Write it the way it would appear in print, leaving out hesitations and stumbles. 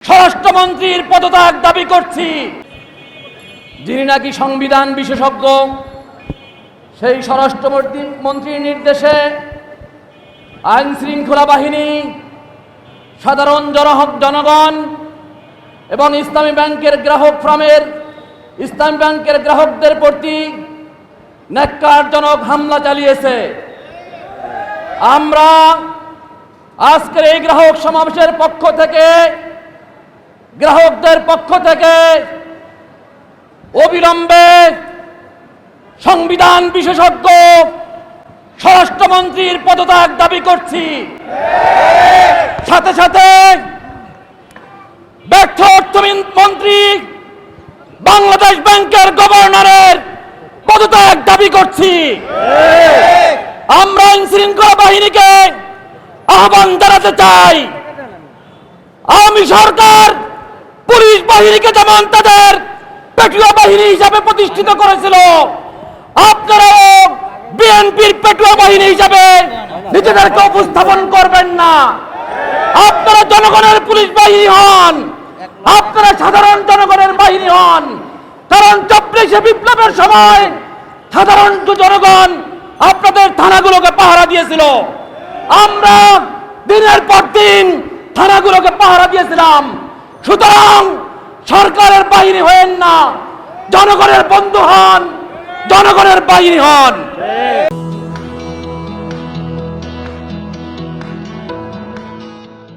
স্বরাষ্ট্রমন্ত্রীর পদত্যাগ দাবি করছি। যিনি নাকি সংবিধান বিশেষজ্ঞ, সেই স্বরাষ্ট্রমন্ত্রীর নির্দেশে আইন শৃঙ্খলা বাহিনী, সাধারণ জনগণ এবং ইসলামী ব্যাংকের গ্রাহকদের প্রতি ন্যাক্কারজনক হামলা চালিয়েছে। আমরা আজকের এই গ্রাহক সমাবেশের পক্ষ থেকে, গ্রাহকদের পক্ষ থেকে অবিলম্বে সংবিধান বিশেষজ্ঞ স্বরাষ্ট্রমন্ত্রীর পদত্যাগ দাবি করছি। সাথে সাথে ব্যর্থ অর্থমন্ত্রী বাংলাদেশ ব্যাংকের গভর্নরের পদত্যাগ দাবি করছি। আমরা আইন শৃঙ্খলা বাহিনীকে আহ্বান জানাতে চাই, আওয়ামী সরকার পুলিশ বাহিনীকে যেমন তাদের পেটুয়া বাহিনী হিসাবে প্রতিষ্ঠিত করেছিল, আপনারাও বিএনপির পেটুয়া বাহিনী হিসাবে নিজেদেরকে উপস্থাপন করবেন না। আপনারা জনগণের পুলিশ বাহিনী হন, আপনারা সাধারণ জনগণের বাহিনী হন। কারণ ৪৪ বিপ্লবের সময় সাধারণ জনগণ আপনাদের থানাগুলোকে পাহারা দিয়েছিল। আমরা দিনের পর দিন থানাগুলোকে পাহারা দিয়েছিলাম। সুতরাং সরকারের বাহিনী হয়েন না, জনগণের বন্ধু হন, জনগণের বাহিনী হন।